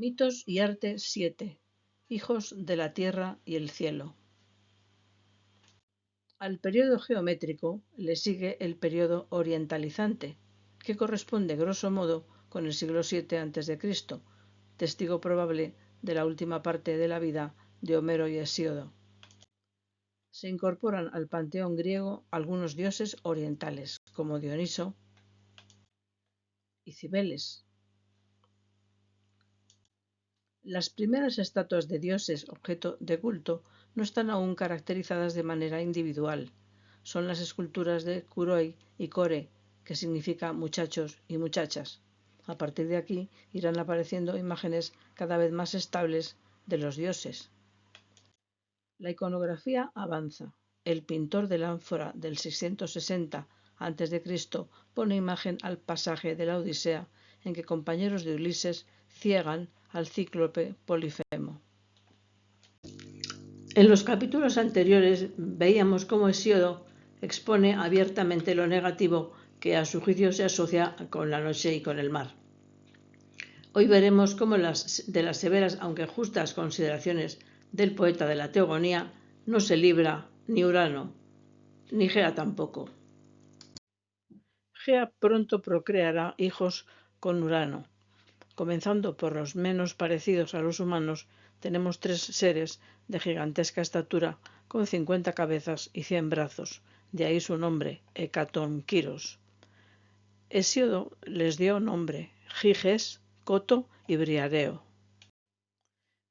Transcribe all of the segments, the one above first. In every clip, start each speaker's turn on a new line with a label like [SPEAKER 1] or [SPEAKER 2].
[SPEAKER 1] Mitos y arte 7. Hijos de la tierra y el cielo. Al periodo geométrico le sigue el periodo orientalizante, que corresponde grosso modo con el siglo VII a.C., testigo probable de la última parte de la vida de Homero y Hesíodo. Se incorporan al panteón griego algunos dioses orientales, como Dioniso y Cibeles. Las primeras estatuas de dioses objeto de culto no están aún caracterizadas de manera individual. Son las esculturas de Kuroi y Kore, que significa muchachos y muchachas. A partir de aquí irán apareciendo imágenes cada vez más estables de los dioses. La iconografía avanza. El pintor del ánfora del 660 a.C. pone imagen al pasaje de la Odisea en que compañeros de Ulises ciegan al cíclope Polifemo. En los capítulos anteriores veíamos cómo Hesíodo expone abiertamente lo negativo que a su juicio se asocia con la noche y con el mar. Hoy veremos cómo de las severas aunque justas consideraciones del poeta de la Teogonía no se libra ni Urano, ni Gea tampoco. Gea pronto procreará hijos con Urano. Comenzando por los menos parecidos a los humanos, tenemos 3 seres de gigantesca estatura con 50 cabezas y 100 brazos, de ahí su nombre, Hecatonquiros. Hesíodo les dio nombre, Giges, Coto y Briareo.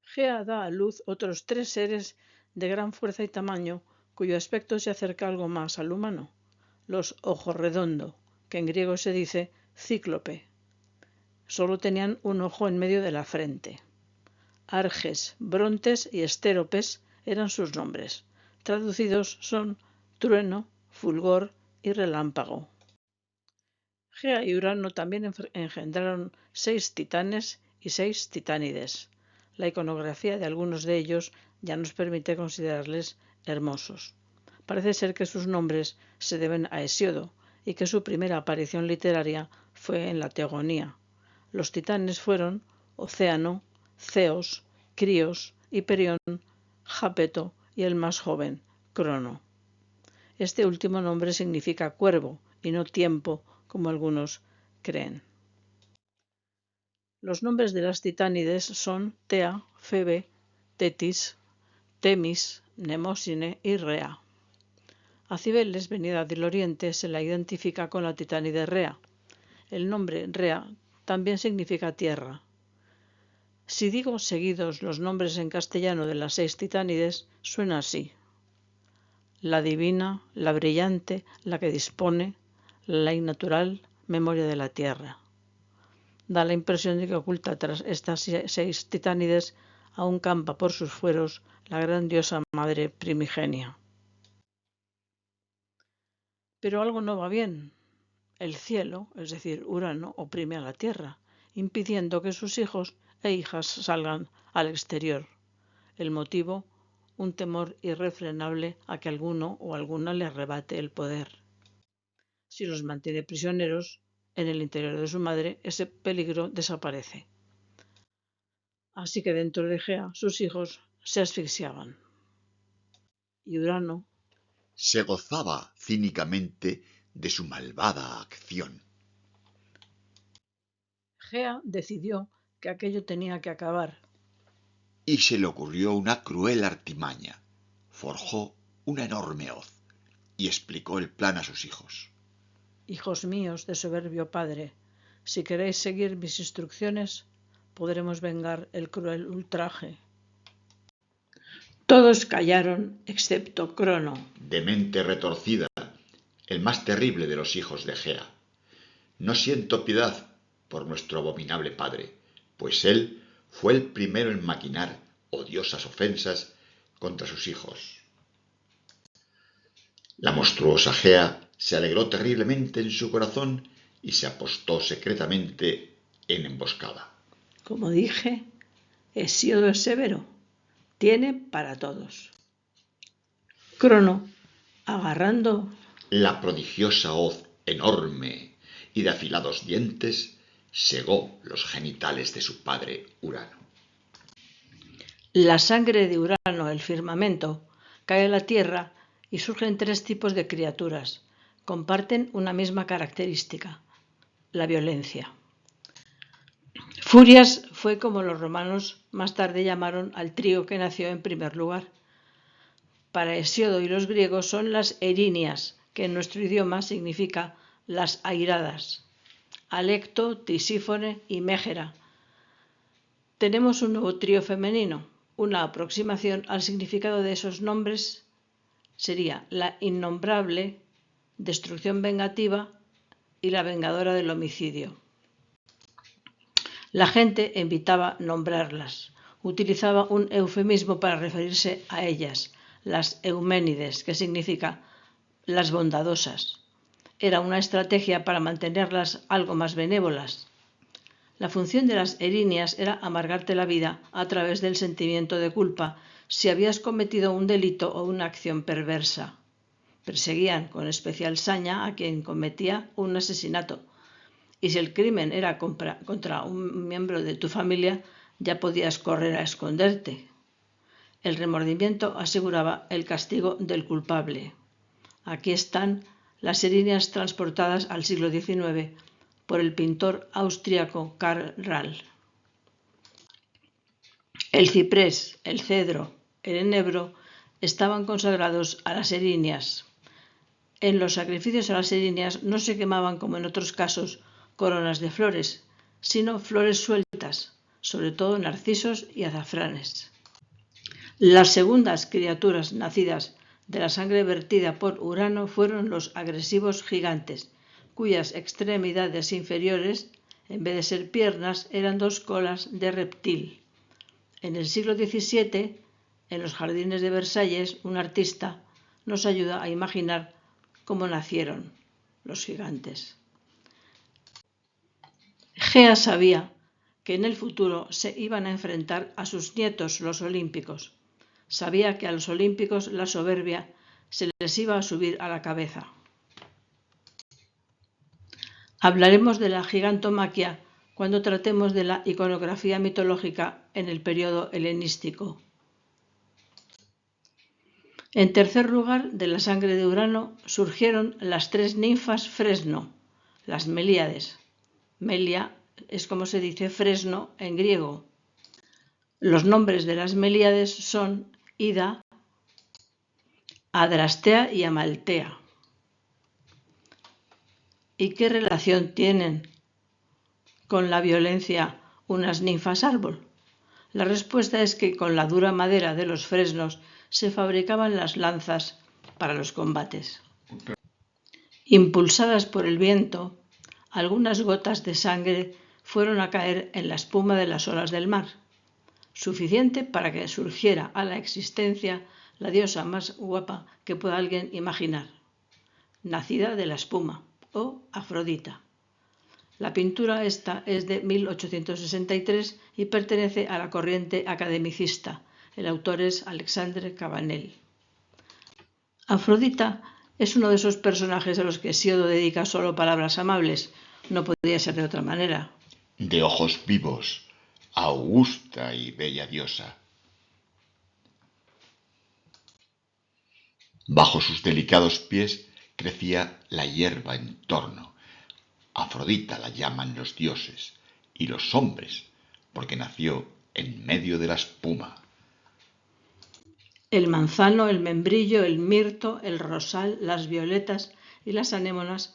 [SPEAKER 1] Gea da a luz otros 3 seres de gran fuerza y tamaño, cuyo aspecto se acerca algo más al humano, los ojorredondo, que en griego se dice cíclope. Solo tenían un ojo en medio de la frente. Arges, Brontes y Estéropes eran sus nombres. Traducidos son trueno, fulgor y relámpago. Gea y Urano también engendraron 6 titanes y 6 titánides. La iconografía de algunos de ellos ya nos permite considerarles hermosos. Parece ser que sus nombres se deben a Hesíodo y que su primera aparición literaria fue en la Teogonía. Los titanes fueron Océano, Ceos, Críos, Hiperión, Jápeto y el más joven, Crono. Este último nombre significa cuervo y no tiempo, como algunos creen. Los nombres de las titánides son Tea, Febe, Tetis, Temis, Mnemósine y Rea. A Cibeles, venida del oriente, se la identifica con la titánide Rea. El nombre Rea también significa tierra. Si digo seguidos los nombres en castellano de las 6 titánides, suena así: la divina, la brillante, la que dispone, la innatural, memoria de la tierra. Da la impresión de que oculta tras estas 6 titánides aún campa por sus fueros la gran diosa madre primigenia. Pero algo no va bien. El cielo, es decir, Urano, oprime a la tierra, impidiendo que sus hijos e hijas salgan al exterior. El motivo, un temor irrefrenable a que alguno o alguna le arrebate el poder. Si los mantiene prisioneros en el interior de su madre, ese peligro desaparece. Así que dentro de Gea, sus hijos se asfixiaban. Y Urano
[SPEAKER 2] se gozaba cínicamente de su malvada acción.
[SPEAKER 1] Gea decidió que aquello tenía que acabar.
[SPEAKER 2] Y se le ocurrió una cruel artimaña. Forjó una enorme hoz y explicó el plan a sus hijos.
[SPEAKER 1] Hijos míos de soberbio padre, si queréis seguir mis instrucciones, podremos vengar el cruel ultraje. Todos callaron, excepto Crono,
[SPEAKER 2] de mente retorcida, el más terrible de los hijos de Gea. No siento piedad por nuestro abominable padre, pues él fue el primero en maquinar odiosas ofensas contra sus hijos. La monstruosa Gea se alegró terriblemente en su corazón y se apostó secretamente en emboscada.
[SPEAKER 1] Como dije, Hesíodo es severo, tiene para todos. Crono, agarrando
[SPEAKER 2] la prodigiosa hoz enorme y de afilados dientes, segó los genitales de su padre Urano.
[SPEAKER 1] La sangre de Urano, el firmamento, cae a la Tierra y surgen tres tipos de criaturas. Comparten una misma característica: la violencia. Furias fue como los romanos más tarde llamaron al trío que nació en primer lugar. Para Hesíodo y los griegos son las erinias, que en nuestro idioma significa las airadas: Alecto, Tisífone y Mégera. Tenemos un nuevo trío femenino. Una aproximación al significado de esos nombres sería la innombrable, destrucción vengativa y la vengadora del homicidio. La gente evitaba nombrarlas, utilizaba un eufemismo para referirse a ellas, las Euménides, que significa las bondadosas. Era una estrategia para mantenerlas algo más benévolas. La función de las erinias era amargarte la vida a través del sentimiento de culpa si habías cometido un delito o una acción perversa. Perseguían con especial saña a quien cometía un asesinato. Y si el crimen era contra un miembro de tu familia, ya podías correr a esconderte. El remordimiento aseguraba el castigo del culpable. Aquí están las erinias transportadas al siglo XIX por el pintor austríaco Karl Rall. El ciprés, el cedro, el enebro estaban consagrados a las erinias. En los sacrificios a las erinias no se quemaban, como en otros casos, coronas de flores, sino flores sueltas, sobre todo narcisos y azafranes. Las segundas criaturas nacidas de la sangre vertida por Urano fueron los agresivos gigantes, cuyas extremidades inferiores, en vez de ser piernas, eran dos colas de reptil. En el siglo XVII, en los jardines de Versalles, un artista nos ayuda a imaginar cómo nacieron los gigantes. Gea sabía que en el futuro se iban a enfrentar a sus nietos, los olímpicos. Sabía que a los olímpicos la soberbia se les iba a subir a la cabeza. Hablaremos de la gigantomaquia cuando tratemos de la iconografía mitológica en el periodo helenístico. En tercer lugar, de la sangre de Urano surgieron las tres ninfas fresno, las Melíades. Melia es como se dice fresno en griego. Los nombres de las Melíades son Ida, Adrastea y Amaltea. ¿Y qué relación tienen con la violencia unas ninfas árbol? La respuesta es que con la dura madera de los fresnos se fabricaban las lanzas para los combates. Impulsadas por el viento, algunas gotas de sangre fueron a caer en la espuma de las olas del mar, suficiente para que surgiera a la existencia la diosa más guapa que pueda alguien imaginar, nacida de la espuma, o Afrodita. La pintura esta es de 1863 y pertenece a la corriente academicista. El autor es Alexandre Cabanel. Afrodita es uno de esos personajes a los que Hesíodo dedica solo palabras amables. No podía ser de otra manera.
[SPEAKER 2] De ojos vivos, augusta y bella diosa. Bajo sus delicados pies crecía la hierba en torno. Afrodita la llaman los dioses y los hombres, porque nació en medio de la espuma.
[SPEAKER 1] El manzano, el membrillo, el mirto, el rosal, las violetas y las anémonas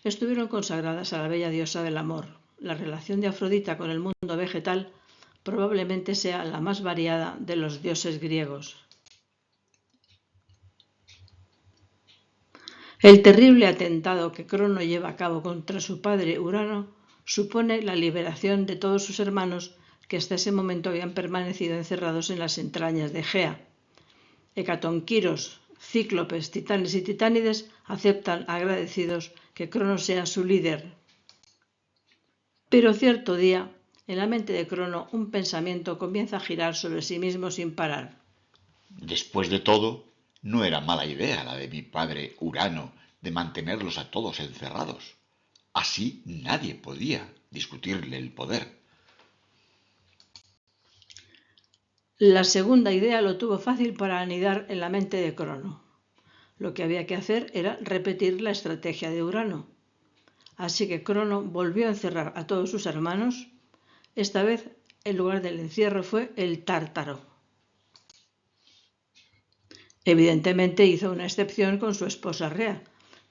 [SPEAKER 1] estuvieron consagradas a la bella diosa del amor. La relación de Afrodita con el mundo vegetal probablemente sea la más variada de los dioses griegos. El terrible atentado que Crono lleva a cabo contra su padre Urano supone la liberación de todos sus hermanos que hasta ese momento habían permanecido encerrados en las entrañas de Gea. Hecatonquiros, cíclopes, titanes y titánides aceptan agradecidos que Crono sea su líder. Pero cierto día, en la mente de Crono, un pensamiento comienza a girar sobre sí mismo sin parar.
[SPEAKER 2] Después de todo, no era mala idea la de mi padre Urano de mantenerlos a todos encerrados. Así nadie podía discutirle el poder.
[SPEAKER 1] La segunda idea lo tuvo fácil para anidar en la mente de Crono. Lo que había que hacer era repetir la estrategia de Urano. Así que Crono volvió a encerrar a todos sus hermanos. Esta vez, el lugar del encierro fue el Tártaro. Evidentemente hizo una excepción con su esposa Rea,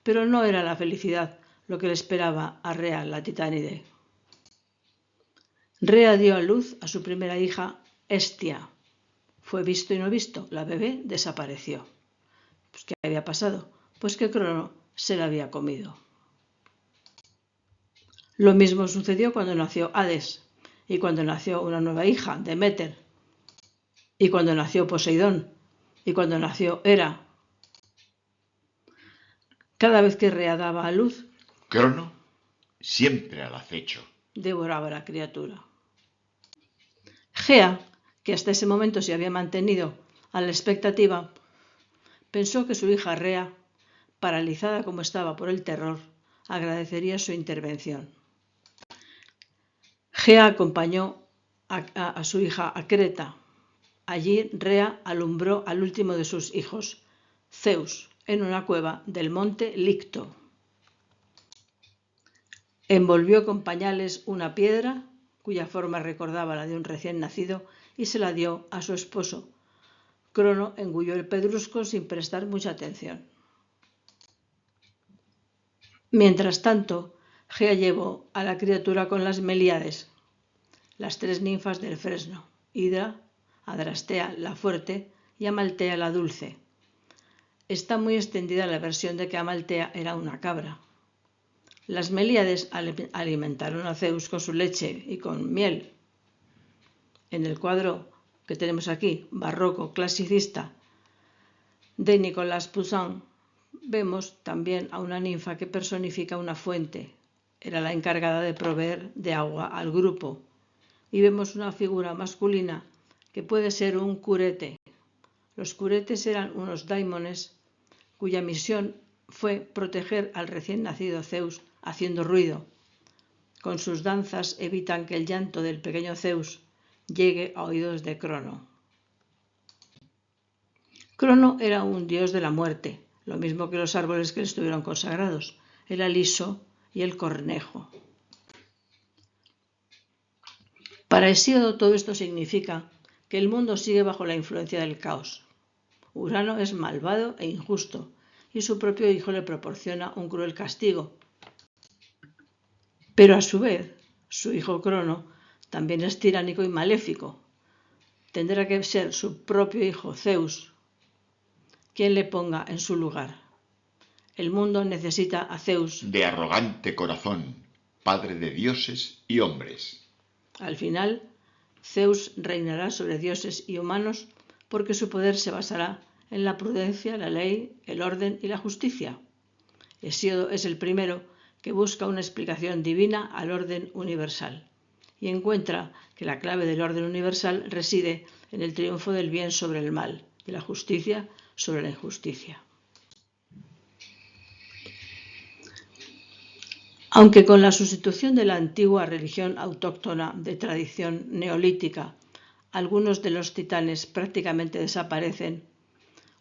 [SPEAKER 1] pero no era la felicidad lo que le esperaba a Rea, la titánide. Rea dio a luz a su primera hija, Hestia. Fue visto y no visto, la bebé desapareció. Pues, ¿qué había pasado? Pues que Crono se la había comido. Lo mismo sucedió cuando nació Hades, y cuando nació una nueva hija, Deméter, y cuando nació Poseidón, y cuando nació Hera. Cada vez que Rea daba a luz,
[SPEAKER 2] Crono, siempre al acecho,
[SPEAKER 1] devoraba a la criatura. Gea, que hasta ese momento se había mantenido a la expectativa, pensó que su hija Rea, paralizada como estaba por el terror, agradecería su intervención. Gea acompañó a su hija a Creta. Allí Rea alumbró al último de sus hijos, Zeus, en una cueva del monte Licto. Envolvió con pañales una piedra, cuya forma recordaba la de un recién nacido, y se la dio a su esposo. Crono engulló el pedrusco sin prestar mucha atención. Mientras tanto, Gea llevó a la criatura con las Melíades, las tres ninfas del fresno, Hidra, Adrastea la fuerte y Amaltea la dulce. Está muy extendida la versión de que Amaltea era una cabra. Las Melíades alimentaron a Zeus con su leche y con miel. En el cuadro que tenemos aquí, barroco clasicista, de Nicolas Poussin, vemos también a una ninfa que personifica una fuente. Era la encargada de proveer de agua al grupo. Y vemos una figura masculina que puede ser un curete. Los curetes eran unos daimones cuya misión fue proteger al recién nacido Zeus haciendo ruido. Con sus danzas evitan que el llanto del pequeño Zeus llegue a oídos de Crono. Crono era un dios de la muerte, lo mismo que los árboles que le estuvieron consagrados, el aliso y el cornejo. Para Hesíodo todo esto significa que el mundo sigue bajo la influencia del caos. Urano es malvado e injusto, y su propio hijo le proporciona un cruel castigo. Pero a su vez, su hijo Crono también es tiránico y maléfico. Tendrá que ser su propio hijo Zeus quien le ponga en su lugar. El mundo necesita a Zeus,
[SPEAKER 2] de arrogante corazón, padre de dioses y hombres.
[SPEAKER 1] Al final, Zeus reinará sobre dioses y humanos porque su poder se basará en la prudencia, la ley, el orden y la justicia. Hesíodo es el primero que busca una explicación divina al orden universal y encuentra que la clave del orden universal reside en el triunfo del bien sobre el mal, de la justicia sobre la injusticia. Aunque con la sustitución de la antigua religión autóctona de tradición neolítica, algunos de los titanes prácticamente desaparecen,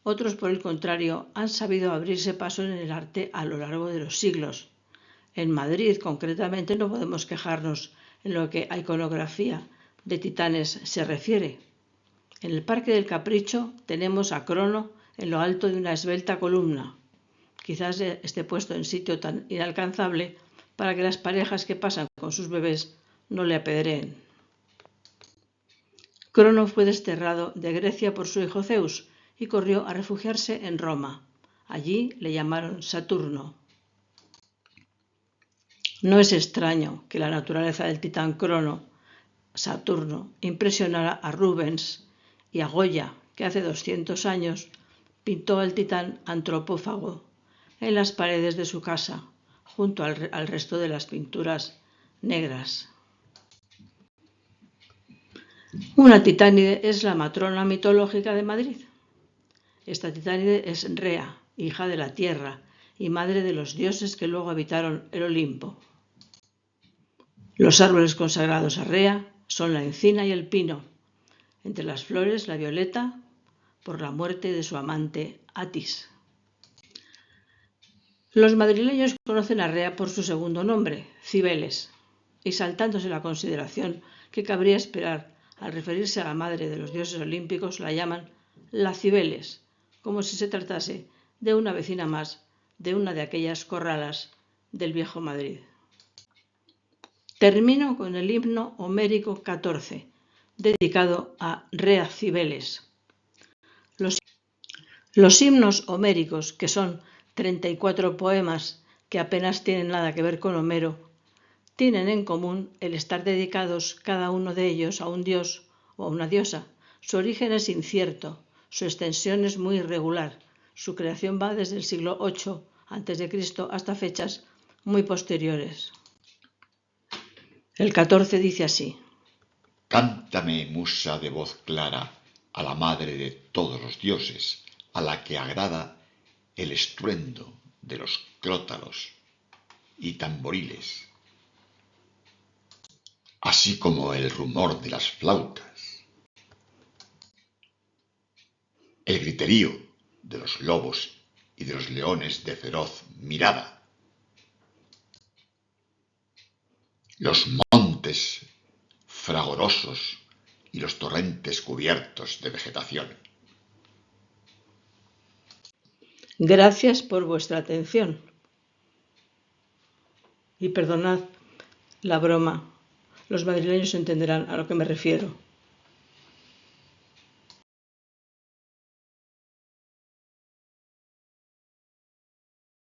[SPEAKER 1] otros, por el contrario, han sabido abrirse paso en el arte a lo largo de los siglos. En Madrid, concretamente, no podemos quejarnos en lo que a iconografía de titanes se refiere. En el Parque del Capricho tenemos a Crono en lo alto de una esbelta columna. Quizás esté puesto en sitio tan inalcanzable para que las parejas que pasan con sus bebés no le apedreen. Crono fue desterrado de Grecia por su hijo Zeus y corrió a refugiarse en Roma. Allí le llamaron Saturno. No es extraño que la naturaleza del titán Crono, Saturno, impresionara a Rubens y a Goya, que hace 200 años pintó al titán antropófago en las paredes de su casa, junto al resto de las pinturas negras. Una titánide es la matrona mitológica de Madrid. Esta titánide es Rea, hija de la tierra y madre de los dioses que luego habitaron el Olimpo. Los árboles consagrados a Rea son la encina y el pino. Entre las flores, la violeta, por la muerte de su amante Atis. Los madrileños conocen a Rea por su segundo nombre, Cibeles, y saltándose la consideración que cabría esperar al referirse a la madre de los dioses olímpicos, la llaman la Cibeles, como si se tratase de una vecina más de una de aquellas corralas del viejo Madrid. Termino con el himno homérico 14, dedicado a Rea Cibeles. Los himnos homéricos, que son 34 poemas que apenas tienen nada que ver con Homero, tienen en común el estar dedicados cada uno de ellos a un dios o a una diosa. Su origen es incierto, su extensión es muy irregular, su creación va desde el siglo VIII a.C. hasta fechas muy posteriores. El 14 dice así:
[SPEAKER 2] Cántame, musa de voz clara, a la madre de todos los dioses, a la que agrada el estruendo de los crótalos y tamboriles, así como el rumor de las flautas, el griterío de los lobos y de los leones de feroz mirada, los montes fragorosos y los torrentes cubiertos de vegetación.
[SPEAKER 1] Gracias por vuestra atención. Y perdonad la broma, los madrileños entenderán a lo que me refiero.